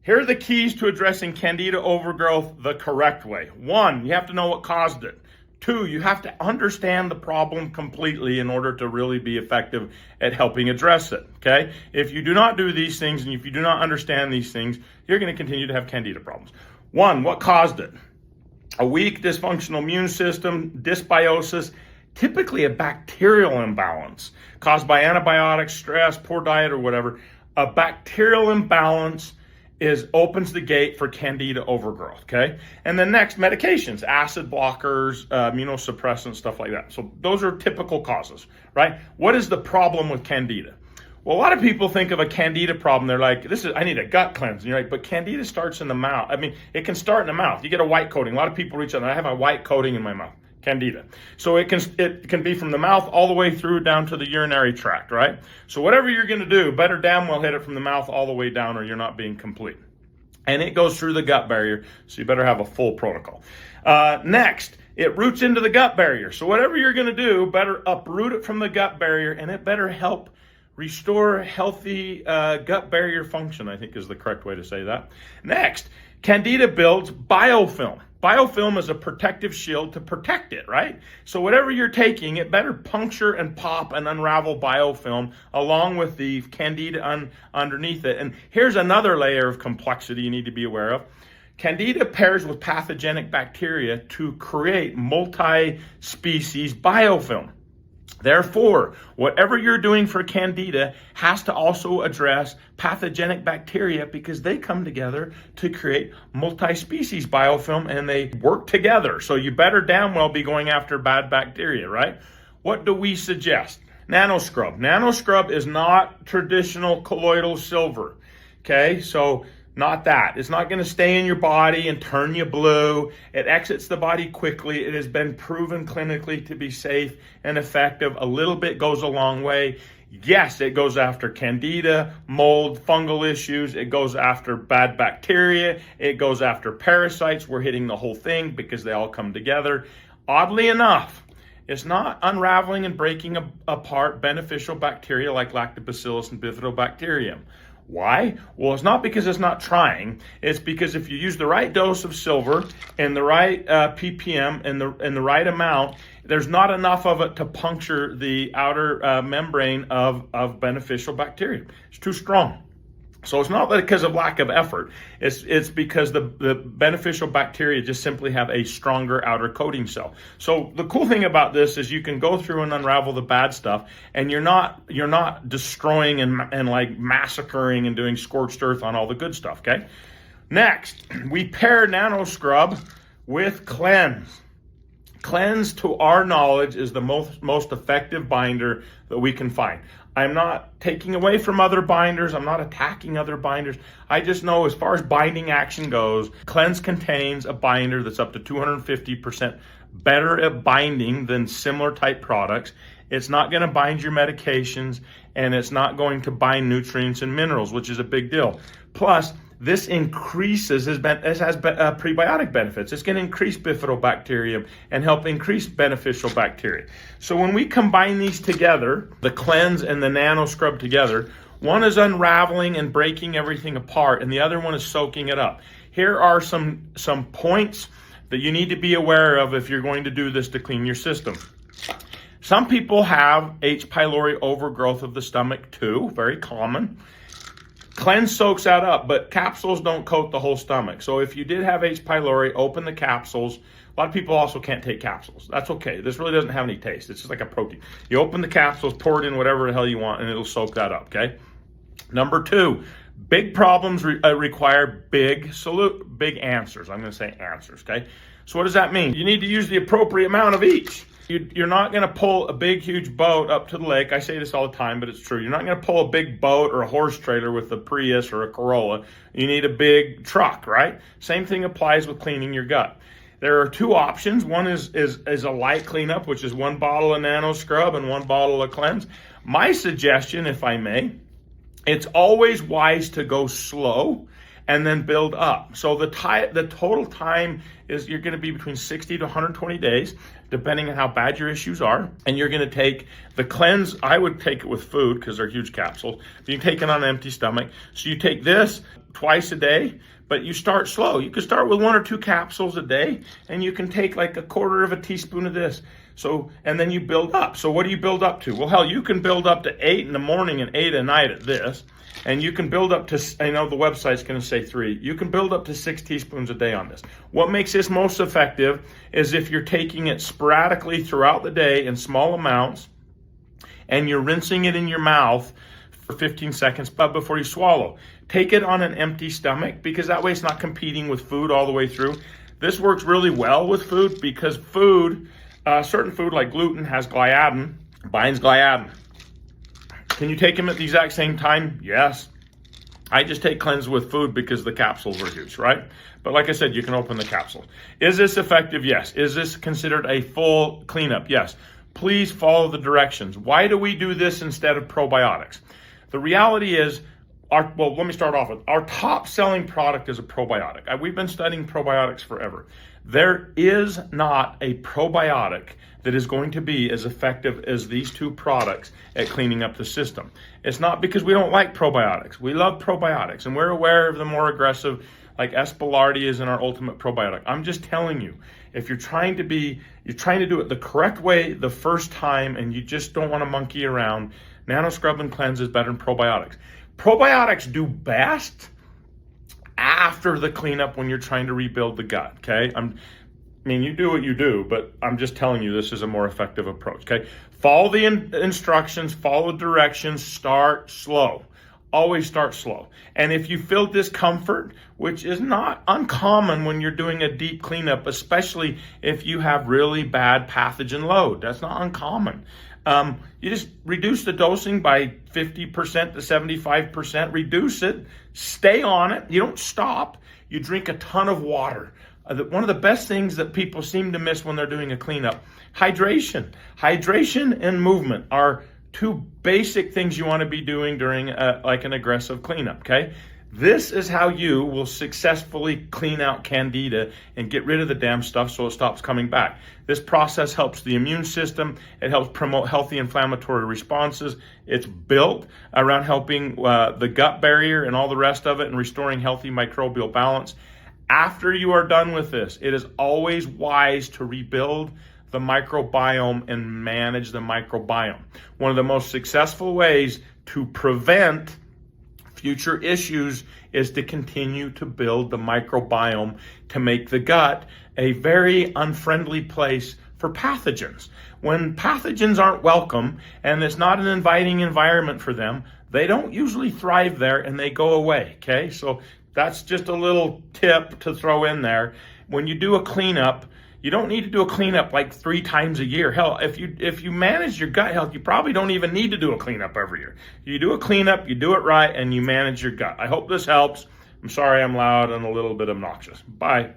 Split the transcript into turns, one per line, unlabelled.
Here are the keys to addressing Candida overgrowth the correct way. 1, you have to know what caused it. 2, you have to understand the problem completely in order to really be effective at helping address it, okay? If you do not do these things and if you do not understand these things, you're going to continue to have Candida problems. 1, what caused it? A weak, dysfunctional immune system, dysbiosis, typically a bacterial imbalance caused by antibiotics, stress, poor diet, or whatever. A bacterial imbalance opens the gate for Candida overgrowth, okay? And then next, medications, acid blockers, immunosuppressants, stuff like that. So those are typical causes, right? What is the problem with Candida? Well, a lot of people think of a Candida problem. They're like, I need a gut cleanse. And you're like, but Candida starts in the mouth. I mean, it can start in the mouth. You get a white coating. A lot of people reach out and I have a white coating in my mouth. Candida. So it can be from the mouth all the way through down to the urinary tract, right? So whatever you're going to do, better damn well hit it from the mouth all the way down or you're not being complete. And it goes through the gut barrier, so you better have a full protocol. Next, it roots into the gut barrier. So whatever you're going to do, better uproot it from the gut barrier and it better help restore healthy gut barrier function, I think is the correct way to say that. Next, Candida builds biofilm. Biofilm is a protective shield to protect it, right? So whatever you're taking, it better puncture and pop and unravel biofilm along with the Candida underneath it. And here's another layer of complexity you need to be aware of. Candida pairs with pathogenic bacteria to create multi-species biofilm. Therefore, whatever you're doing for Candida has to also address pathogenic bacteria because they come together to create multi-species biofilm and they work together. So you better damn well be going after bad bacteria, right? What do we suggest? Nanoscrub. Nanoscrub is not traditional colloidal silver, okay? So not that. It's not going to stay in your body and turn you blue. It exits the body quickly. It has been proven clinically to be safe and effective. A little bit goes a long way. Yes, it goes after Candida, mold, fungal issues. It goes after bad bacteria. It goes after parasites. We're hitting the whole thing because they all come together. Oddly enough, it's not unraveling and breaking apart beneficial bacteria like Lactobacillus and Bifidobacterium. Why? Well, it's not because it's not trying. It's because if you use the right dose of silver and the right ppm and the right amount, there's not enough of it to puncture the outer membrane of beneficial bacteria. It's too strong. So it's not because of lack of effort. It's because the beneficial bacteria just simply have a stronger outer coating cell. So the cool thing about this is you can go through and unravel the bad stuff, and you're not destroying and like massacring and doing scorched earth on all the good stuff. Okay. Next, we pair nanoscrub with cleanse. Cleanse, to our knowledge, is the most effective binder that we can find. I'm not taking away from other binders. I'm not attacking other binders. I just know as far as binding action goes, Cleanse contains a binder that's up to 250% better at binding than similar type products. It's not going to bind your medications, and it's not going to bind nutrients and minerals, which is a big deal. Plus, this increases, it has prebiotic benefits. It's going to increase bifidobacterium and help increase beneficial bacteria. So when we combine these together, the cleanse and the nano scrub together, one is unraveling and breaking everything apart, and the other one is soaking it up. Here are some points that you need to be aware of if you're going to do this to clean your system. Some people have H. pylori overgrowth of the stomach too, very common. Cleanse soaks that up, but capsules don't coat the whole stomach. So if you did have H. pylori, open the capsules. A lot of people also can't take capsules. That's okay. This really doesn't have any taste. It's just like a protein. You open the capsules, pour it in whatever the hell you want, and it'll soak that up, okay? Number 2, big problems require big answers. I'm going to say answers, okay? So what does that mean? You need to use the appropriate amount of each. You're not going to pull a big, huge boat up to the lake. I say this all the time, but it's true. You're not going to pull a big boat or a horse trailer with a Prius or a Corolla. You need a big truck, right? Same thing applies with cleaning your gut. There are 2 options. One is a light cleanup, which is 1 bottle of nano scrub and 1 bottle of cleanse. My suggestion, if I may, it's always wise to go slow and then build up. So the total time is you're going to be between 60 to 120 days, depending on how bad your issues are. And you're going to take the cleanse. I would take it with food because they're huge capsules. You can take it on an empty stomach. So you take this twice a day, but you start slow. You can start with 1 or 2 capsules a day, and you can take like a quarter of a teaspoon of this. So, and then you build up. So what do you build up to? Well, hell, you can build up to 8 in the morning and 8 at night at this. And you can build up to, I know the website's going to say 3. You can build up to 6 teaspoons a day on this. What makes this most effective is if you're taking it sporadically throughout the day in small amounts, and you're rinsing it in your mouth for 15 seconds before you swallow. Take it on an empty stomach, because that way it's not competing with food all the way through. This works really well with food because food, certain food like gluten has gliadin, binds gliadin. Can you take them at the exact same time? Yes. I just take cleanse with food because the capsules are huge, right? But like I said, you can open the capsule. Is this effective? Yes. Is this considered a full cleanup? Yes. Please follow the directions. Why do we do this instead of probiotics? The reality is, well, let me start off with our top selling product is a probiotic. We've been studying probiotics forever. There is not a probiotic that is going to be as effective as these 2 products at cleaning up the system. It's not because we don't like probiotics. We love probiotics, and we're aware of the more aggressive, like Pylori is in our ultimate probiotic. I'm just telling you, if you're trying to do it the correct way the first time, and you just don't want to monkey around, Nano Scrub and Cleanse is better than probiotics. Probiotics do best after the cleanup when you're trying to rebuild the gut, okay? You do what you do, but I'm just telling you this is a more effective approach, okay? Follow the instructions, follow directions, start slow. Always start slow. And if you feel discomfort, which is not uncommon when you're doing a deep cleanup, especially if you have really bad pathogen load, that's not uncommon. You just reduce the dosing by 50% to 75%, reduce it, stay on it. You don't stop. You drink a ton of water. One of the best things that people seem to miss when they're doing a cleanup, hydration. Hydration and movement are 2 basic things you want to be doing during like an aggressive cleanup, okay? This is how you will successfully clean out Candida and get rid of the damn stuff so it stops coming back. This process helps the immune system. It helps promote healthy inflammatory responses. It's built around helping the gut barrier and all the rest of it and restoring healthy microbial balance. After you are done with this, it is always wise to rebuild the microbiome and manage the microbiome. One of the most successful ways to prevent future issues is to continue to build the microbiome to make the gut a very unfriendly place for pathogens. When pathogens aren't welcome and it's not an inviting environment for them, they don't usually thrive there and they go away, okay? So that's just a little tip to throw in there. When you do a cleanup, you don't need to do a cleanup like 3 times a year. Hell, if you manage your gut health, you probably don't even need to do a cleanup every year. You do a cleanup, you do it right, and you manage your gut. I hope this helps. I'm sorry I'm loud and a little bit obnoxious. Bye.